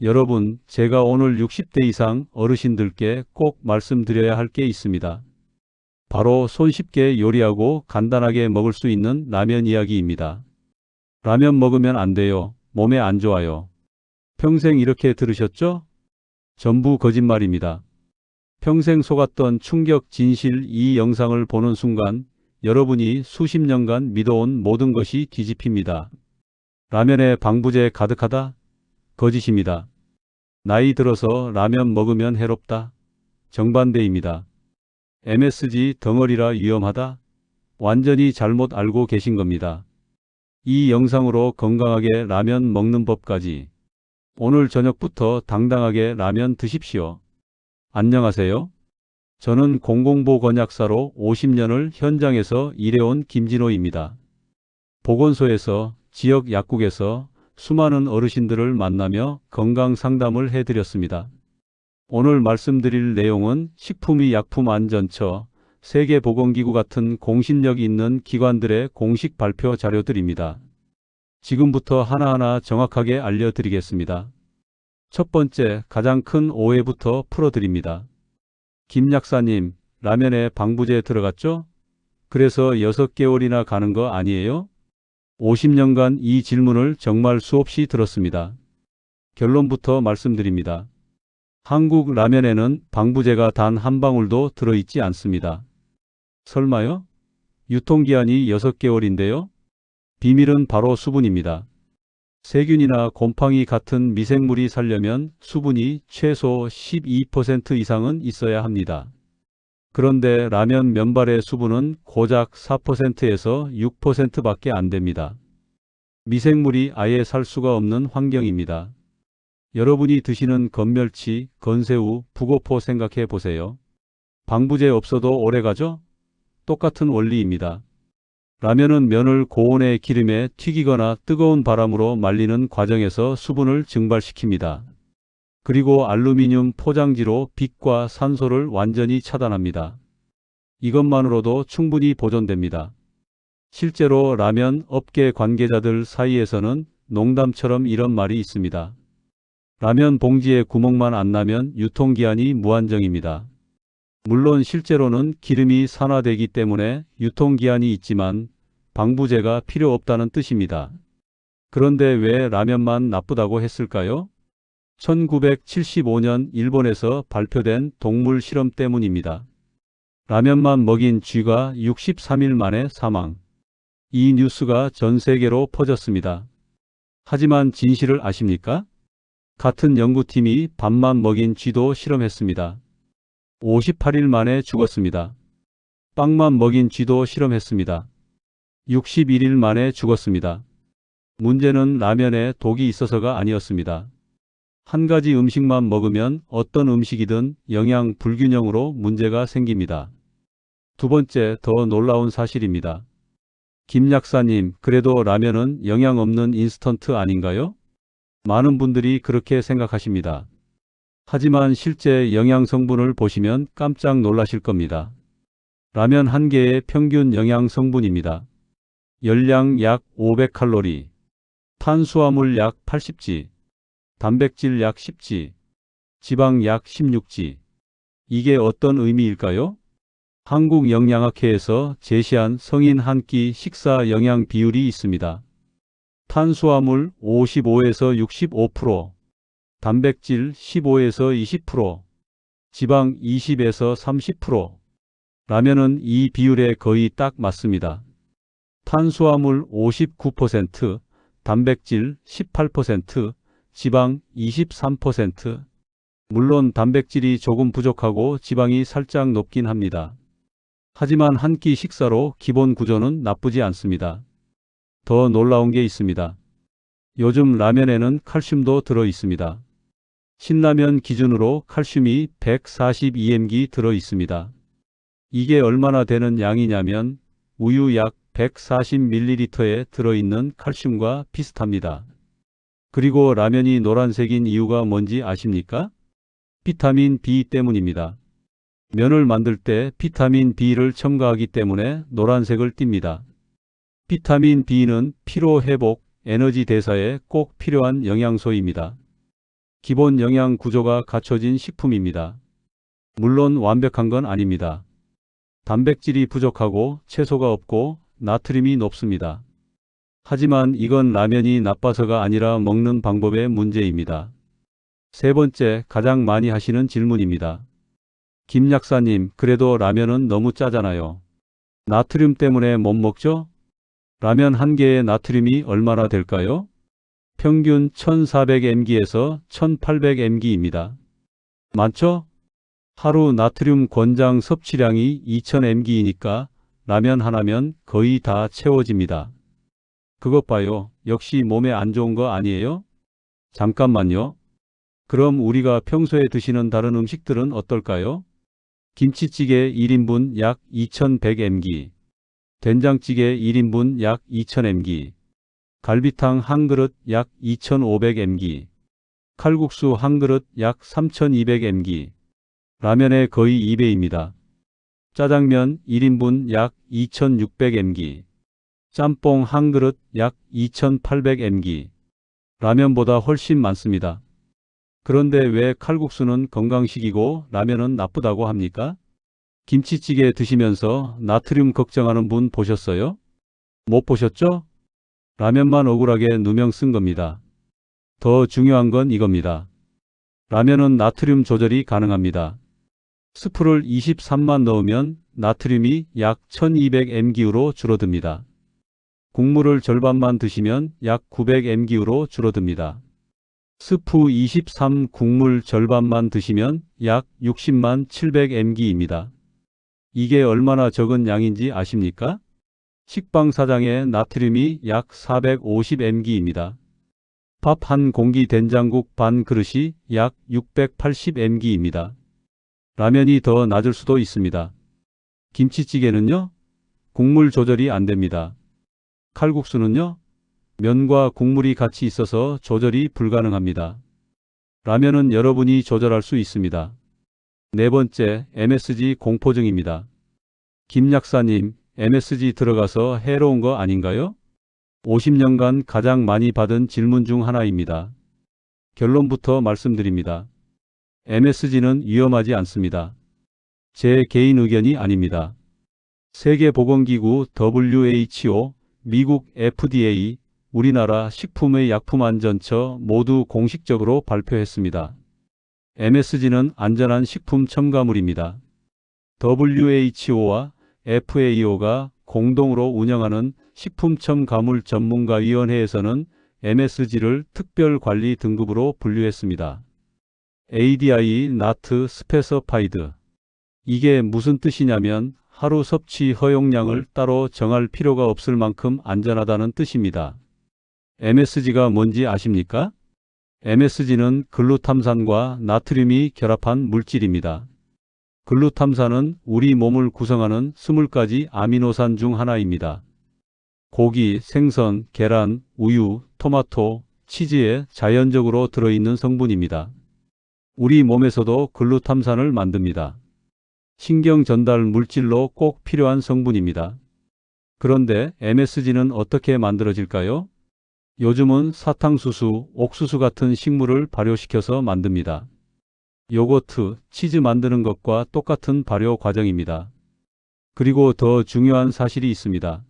여러분, 제가 오늘 60대 이상 어르신들께 꼭 말씀드려야 할 게 있습니다. 바로 손쉽게 요리하고 간단하게 먹을 수 있는 라면 이야기입니다. 라면 먹으면 안 돼요. 몸에 안 좋아요. 평생 이렇게 들으셨죠? 전부 거짓말입니다. 평생 속았던 충격 진실, 이 영상을 보는 순간 여러분이 수십 년간 믿어온 모든 것이 뒤집힙니다. 라면에 방부제 가득하다? 거짓입니다. 나이 들어서 라면 먹으면 해롭다? 정반대입니다. MSG 덩어리라 위험하다? 완전히 잘못 알고 계신 겁니다. 이 영상으로 건강하게 라면 먹는 법까지. 오늘 저녁부터 당당하게 라면 드십시오. 안녕하세요. 저는 공공보건약사로 50년을 현장에서 일해온 김진호입니다. 보건소에서, 지역 약국에서 수많은 어르신들을 만나며 건강 상담을 해드렸습니다. 오늘 말씀드릴 내용은 식품의약품안전처, 세계보건기구 같은 공신력 있는 기관들의 공식 발표 자료들입니다. 지금부터 하나하나 정확하게 알려드리겠습니다. 첫 번째, 가장 큰 오해부터 풀어드립니다. 김 약사님, 라면에 방부제 들어갔죠? 그래서 6개월이나 가는 거 아니에요? 50년간 이 질문을 정말 수없이 들었습니다. 결론부터 말씀드립니다. 한국 라면에는 방부제가 단 한 방울도 들어있지 않습니다. 설마요? 유통기한이 6개월인데요? 비밀은 바로 수분입니다. 세균이나 곰팡이 같은 미생물이 살려면 수분이 최소 12% 이상은 있어야 합니다. 그런데 라면 면발의 수분은 고작 4%에서 6%밖에 안 됩니다. 미생물이 아예 살 수가 없는 환경입니다. 여러분이 드시는 건멸치, 건새우, 북어포 생각해 보세요. 방부제 없어도 오래가죠? 똑같은 원리입니다. 라면은 면을 고온의 기름에 튀기거나 뜨거운 바람으로 말리는 과정에서 수분을 증발시킵니다. 그리고 알루미늄 포장지로 빛과 산소를 완전히 차단합니다. 이것만으로도 충분히 보존됩니다. 실제로 라면 업계 관계자들 사이에서는 농담처럼 이런 말이 있습니다. 라면 봉지에 구멍만 안 나면 유통기한이 무한정입니다. 물론 실제로는 기름이 산화되기 때문에 유통기한이 있지만 방부제가 필요 없다는 뜻입니다. 그런데 왜 라면만 나쁘다고 했을까요? 1975년 일본에서 발표된 동물 실험 때문입니다. 라면만 먹인 쥐가 63일 만에 사망. 이 뉴스가 전 세계로 퍼졌습니다. 하지만 진실을 아십니까? 같은 연구팀이 밥만 먹인 쥐도 실험했습니다. 58일 만에 죽었습니다. 빵만 먹인 쥐도 실험했습니다. 61일 만에 죽었습니다. 문제는 라면에 독이 있어서가 아니었습니다. 한 가지 음식만 먹으면 어떤 음식이든 영양 불균형으로 문제가 생깁니다. 두 번째, 더 놀라운 사실입니다. 김 약사님, 그래도 라면은 영양 없는 인스턴트 아닌가요? 많은 분들이 그렇게 생각하십니다. 하지만 실제 영양 성분을 보시면 깜짝 놀라실 겁니다. 라면 한 개의 평균 영양 성분입니다. 열량 약 500칼로리, 탄수화물 약 80지, 단백질 약 10지, 지방 약 16지. 이게 어떤 의미일까요? 한국영양학회에서 제시한 성인 한 끼 식사 영양 비율이 있습니다. 탄수화물 55에서 65%, 단백질 15에서 20%, 지방 20에서 30%. 라면은 이 비율에 거의 딱 맞습니다. 탄수화물 59%, 단백질 18%, 지방 23%. 물론 단백질이 조금 부족하고 지방이 살짝 높긴 합니다. 하지만 한 끼 식사로 기본 구조는 나쁘지 않습니다. 더 놀라운 게 있습니다. 요즘 라면에는 칼슘도 들어 있습니다. 신라면 기준으로 칼슘이 142mg 들어 있습니다. 이게 얼마나 되는 양이냐면 우유 약 140ml에 들어있는 칼슘과 비슷합니다. 그리고 라면이 노란색인 이유가 뭔지 아십니까? 비타민 B 때문입니다. 면을 만들 때 비타민 B를 첨가하기 때문에 노란색을 띱니다. 비타민 B는 피로 회복, 에너지 대사에 꼭 필요한 영양소입니다. 기본 영양 구조가 갖춰진 식품입니다. 물론 완벽한 건 아닙니다. 단백질이 부족하고 채소가 없고 나트륨이 높습니다. 하지만 이건 라면이 나빠서가 아니라 먹는 방법의 문제입니다. 세 번째, 가장 많이 하시는 질문입니다. 김 약사님, 그래도 라면은 너무 짜잖아요. 나트륨 때문에 못 먹죠? 라면 한 개의 나트륨이 얼마나 될까요? 평균 1400mg에서 1800mg입니다. 많죠? 하루 나트륨 권장 섭취량이 2000mg이니까 라면 하나면 거의 다 채워집니다. 그것 봐요. 역시 몸에 안 좋은 거 아니에요? 잠깐만요. 그럼 우리가 평소에 드시는 다른 음식들은 어떨까요? 김치찌개 1인분 약 2100mg, 된장찌개 1인분 약 2000mg, 갈비탕 한 그릇 약 2500mg, 칼국수 한 그릇 약 3200mg, 라면의 거의 2배입니다. 짜장면 1인분 약 2600mg, 짬뽕 한 그릇 약 2800mg, 라면보다 훨씬 많습니다. 그런데 왜 칼국수는 건강식이고 라면은 나쁘다고 합니까? 김치찌개 드시면서 나트륨 걱정하는 분 보셨어요? 못 보셨죠? 라면만 억울하게 누명 쓴 겁니다. 더 중요한 건 이겁니다. 라면은 나트륨 조절이 가능합니다. 스프를 23만 넣으면 나트륨이 약 1200mg로 줄어듭니다. 국물을 절반만 드시면 약 900mg로 줄어듭니다. 스프 23 국물 절반만 드시면 약 60만 700mg입니다. 이게 얼마나 적은 양인지 아십니까? 식빵 사장의 나트륨이 약 450mg입니다. 밥 한 공기 된장국 반 그릇이 약 680mg입니다. 라면이 더 낮을 수도 있습니다. 김치찌개는요? 국물 조절이 안 됩니다. 칼국수는요? 면과 국물이 같이 있어서 조절이 불가능합니다. 라면은 여러분이 조절할 수 있습니다. 네 번째, MSG 공포증입니다. 김 약사님, MSG 들어가서 해로운 거 아닌가요? 50년간 가장 많이 받은 질문 중 하나입니다. 결론부터 말씀드립니다. MSG는 위험하지 않습니다. 제 개인 의견이 아닙니다. 세계보건기구 WHO, 미국 FDA, 우리나라 식품의 약품안전처 모두 공식적으로 발표했습니다. MSG는 안전한 식품 첨가물입니다. WHO와 FAO가 공동으로 운영하는 식품첨가물 전문가위원회에서는 MSG를 특별관리 등급으로 분류했습니다. ADI Not Specified. 이게 무슨 뜻이냐면 하루 섭취 허용량을 따로 정할 필요가 없을 만큼 안전하다는 뜻입니다. MSG가 뭔지 아십니까? MSG는 글루탐산과 나트륨이 결합한 물질입니다. 글루탐산은 우리 몸을 구성하는 20가지 아미노산 중 하나입니다. 고기, 생선, 계란, 우유, 토마토, 치즈에 자연적으로 들어있는 성분입니다. 우리 몸에서도 글루탐산을 만듭니다. 신경 전달 물질로 꼭 필요한 성분입니다. 그런데 MSG는 어떻게 만들어질까요? 요즘은 사탕수수, 옥수수 같은 식물을 발효시켜서 만듭니다. 요거트, 치즈 만드는 것과 똑같은 발효 과정입니다. 그리고 더 중요한 사실이 있습니다.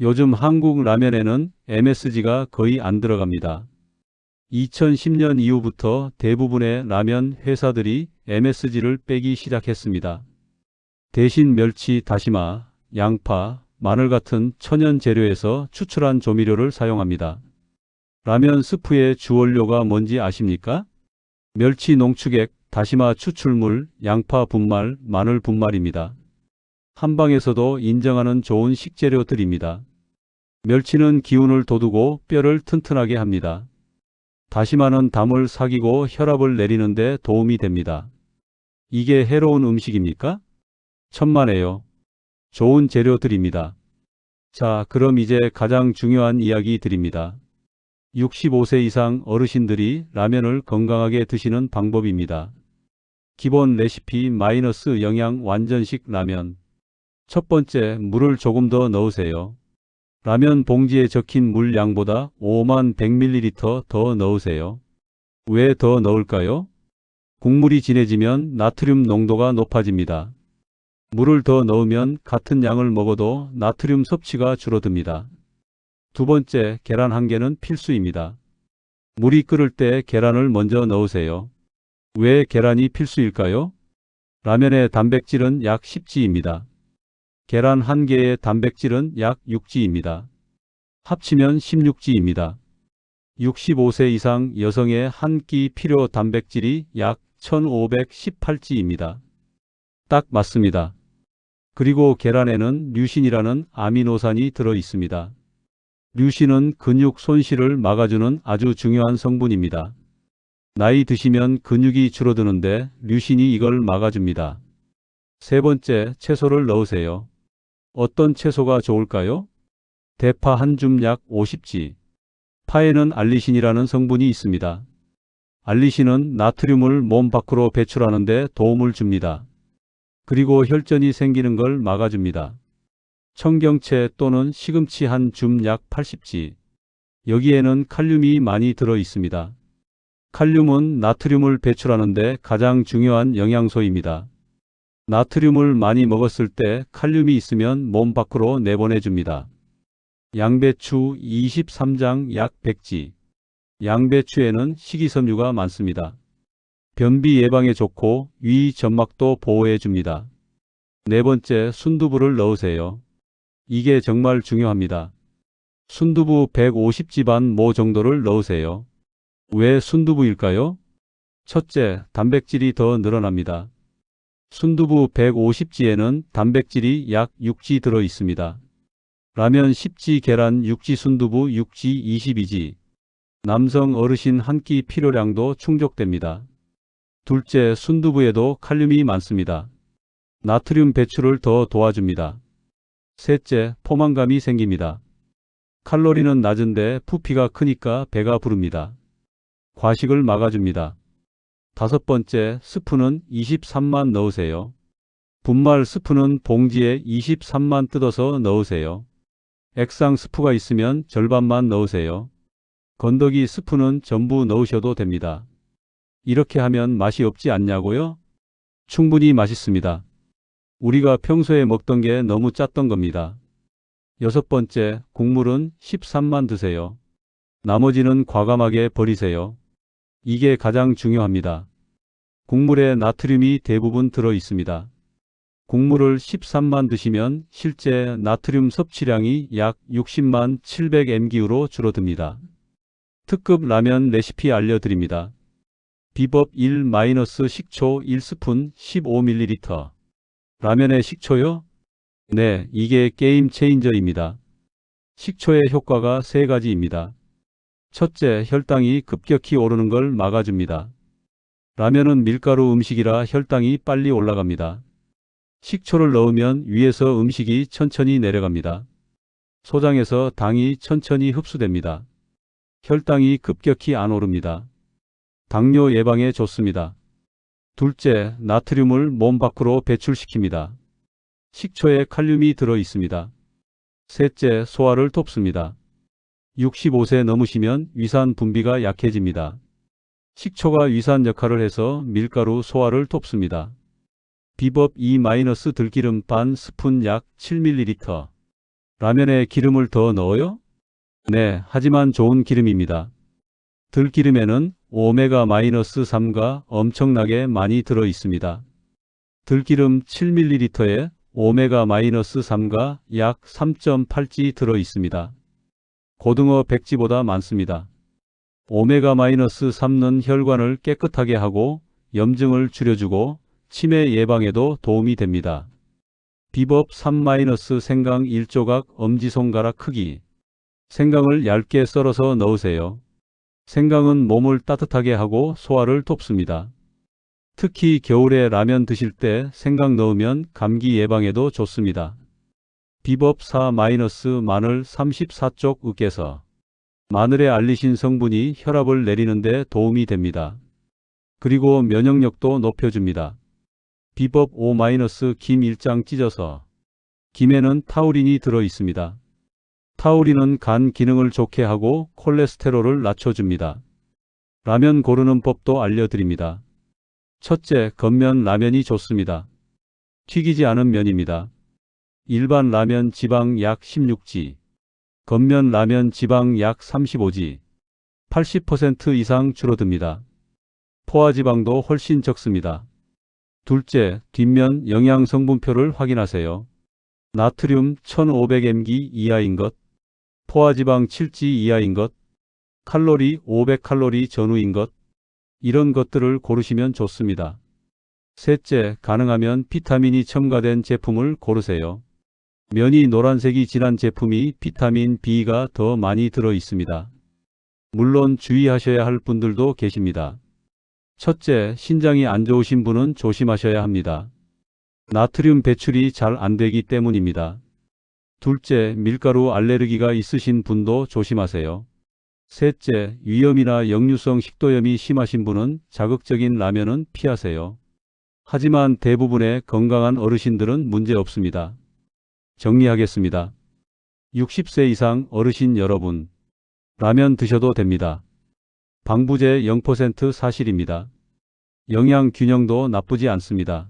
요즘 한국 라면에는 MSG가 거의 안 들어갑니다. 2010년 이후부터 대부분의 라면 회사들이 MSG를 빼기 시작했습니다. 대신 멸치, 다시마, 양파, 마늘 같은 천연 재료에서 추출한 조미료를 사용합니다. 라면 스프의 주원료가 뭔지 아십니까? 멸치 농축액, 다시마 추출물, 양파 분말, 마늘 분말입니다. 한방에서도 인정하는 좋은 식재료들입니다. 멸치는 기운을 돋우고 뼈를 튼튼하게 합니다. 다시마는 담을 sak이고 혈압을 내리는 데 도움이 됩니다. 이게 해로운 음식입니까? 천만에요. 좋은 재료들입니다. 자, 그럼 이제 가장 중요한 이야기 드립니다. 65세 이상 어르신들이 라면을 건강하게 드시는 방법입니다. 기본 레시피 마이너스 영양 완전식 라면. 첫 번째, 물을 조금 더 넣으세요. 라면 봉지에 적힌 물 양보다 5만 100ml 더 넣으세요. 왜 더 넣을까요? 국물이 진해지면 나트륨 농도가 높아집니다. 물을 더 넣으면 같은 양을 먹어도 나트륨 섭취가 줄어듭니다. 두 번째, 계란 한 개는 필수입니다. 물이 끓을 때 계란을 먼저 넣으세요. 왜 계란이 필수일까요? 라면의 단백질은 약 10g입니다. 계란 한 개의 단백질은 약 6g입니다. 합치면 16g입니다. 65세 이상 여성의 한 끼 필요 단백질이 약 1518g입니다. 딱 맞습니다. 그리고 계란에는 류신이라는 아미노산이 들어 있습니다. 류신은 근육 손실을 막아주는 아주 중요한 성분입니다. 나이 드시면 근육이 줄어드는데 류신이 이걸 막아줍니다. 세 번째, 채소를 넣으세요. 어떤 채소가 좋을까요? 대파 한 줌 약 50g. 파에는 알리신이라는 성분이 있습니다. 알리신은 나트륨을 몸 밖으로 배출하는 데 도움을 줍니다. 그리고 혈전이 생기는 걸 막아줍니다. 청경채 또는 시금치 한 줌 약 80g. 여기에는 칼륨이 많이 들어 있습니다. 칼륨은 나트륨을 배출하는 데 가장 중요한 영양소입니다. 나트륨을 많이 먹었을 때 칼륨이 있으면 몸 밖으로 내보내줍니다. 양배추 23장 약 100g. 양배추에는 식이섬유가 많습니다. 변비 예방에 좋고 위 점막도 보호해 줍니다. 네 번째, 순두부를 넣으세요. 이게 정말 중요합니다. 순두부 150g 반 모 정도를 넣으세요. 왜 순두부일까요? 첫째, 단백질이 더 늘어납니다. 순두부 150g에는 단백질이 약 6g 들어 있습니다. 라면 10g, 계란 6g, 순두부 6g, 22g. 남성 어르신 한 끼 필요량도 충족됩니다. 둘째, 순두부에도 칼륨이 많습니다. 나트륨 배출을 더 도와줍니다. 셋째, 포만감이 생깁니다. 칼로리는 낮은데 부피가 크니까 배가 부릅니다. 과식을 막아줍니다. 다섯 번째, 스프는 23만 넣으세요. 분말 스프는 봉지에 23만 뜯어서 넣으세요. 액상 스프가 있으면 절반만 넣으세요. 건더기 스프는 전부 넣으셔도 됩니다. 이렇게 하면 맛이 없지 않냐고요? 충분히 맛있습니다. 우리가 평소에 먹던 게 너무 짰던 겁니다. 여섯 번째, 국물은 13만 드세요. 나머지는 과감하게 버리세요. 이게 가장 중요합니다. 국물에 나트륨이 대부분 들어 있습니다. 국물을 13만 드시면 실제 나트륨 섭취량이 약 60만 700mg로 줄어듭니다. 특급 라면 레시피 알려드립니다. 비법 1- 식초 1스푼 15ml. 라면에 식초요? 네, 이게 게임 체인저입니다. 식초의 효과가 세 가지입니다. 첫째, 혈당이 급격히 오르는 걸 막아줍니다. 라면은 밀가루 음식이라 혈당이 빨리 올라갑니다. 식초를 넣으면 위에서 음식이 천천히 내려갑니다. 소장에서 당이 천천히 흡수됩니다. 혈당이 급격히 안 오릅니다. 당뇨 예방에 좋습니다. 둘째, 나트륨을 몸 밖으로 배출시킵니다. 식초에 칼륨이 들어 있습니다. 셋째, 소화를 돕습니다. 65세 넘으시면 위산 분비가 약해집니다. 식초가 위산 역할을 해서 밀가루 소화를 돕습니다. 비법 2- 들기름 반 스푼 약 7ml. 라면에 기름을 더 넣어요? 네, 하지만 좋은 기름입니다. 들기름에는 오메가-3가 엄청나게 많이 들어 있습니다. 들기름 7ml에 오메가-3가 약 3.8g 들어 있습니다. 고등어 100g보다 많습니다. 오메가-3는 혈관을 깨끗하게 하고 염증을 줄여주고 치매 예방에도 도움이 됩니다. 비법 3- 생강 1조각 엄지손가락 크기. 생강을 얇게 썰어서 넣으세요. 생강은 몸을 따뜻하게 하고 소화를 돕습니다. 특히 겨울에 라면 드실 때 생강 넣으면 감기 예방에도 좋습니다. 비법 4- 마늘 34쪽 으깨서. 마늘의 알리신 성분이 혈압을 내리는 데 도움이 됩니다. 그리고 면역력도 높여줍니다. 비법 5- 김 1장 찢어서. 김에는 타우린이 들어 있습니다. 타우린은 간 기능을 좋게 하고 콜레스테롤을 낮춰줍니다. 라면 고르는 법도 알려드립니다. 첫째, 겉면 라면이 좋습니다. 튀기지 않은 면입니다. 일반 라면 지방 약 16지, 겉면 라면 지방 약 35지, 80% 이상 줄어듭니다. 포화지방도 훨씬 적습니다. 둘째, 뒷면 영양성분표를 확인하세요. 나트륨 1500mg 이하인 것, 포화지방 7지 이하인 것, 칼로리 500칼로리 전후인 것, 이런 것들을 고르시면 좋습니다. 셋째, 가능하면 비타민이 첨가된 제품을 고르세요. 면이 노란색이 진한 제품이 비타민 B가 더 많이 들어 있습니다. 물론 주의하셔야 할 분들도 계십니다. 첫째, 신장이 안 좋으신 분은 조심하셔야 합니다. 나트륨 배출이 잘 안 되기 때문입니다. 둘째, 밀가루 알레르기가 있으신 분도 조심하세요. 셋째, 위염이나 역류성 식도염이 심하신 분은 자극적인 라면은 피하세요. 하지만 대부분의 건강한 어르신들은 문제 없습니다. 정리하겠습니다. 60세 이상 어르신 여러분, 라면 드셔도 됩니다. 방부제 0% 사실입니다. 영양 균형도 나쁘지 않습니다.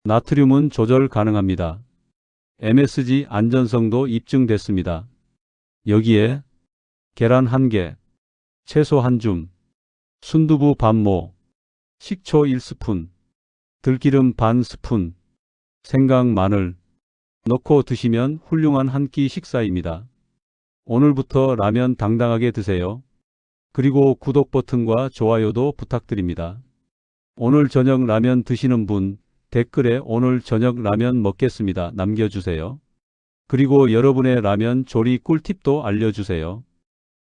나트륨은 조절 가능합니다. MSG 안전성도 입증됐습니다. 여기에 계란 1개, 채소 1줌, 순두부 반모, 식초 1스푼, 들기름 반 스푼, 생강 마늘 넣고 드시면 훌륭한 한 끼 식사입니다. 오늘부터 라면 당당하게 드세요. 그리고 구독 버튼과 좋아요도 부탁드립니다. 오늘 저녁 라면 드시는 분 댓글에 오늘 저녁 라면 먹겠습니다 남겨주세요. 그리고 여러분의 라면 조리 꿀팁도 알려주세요.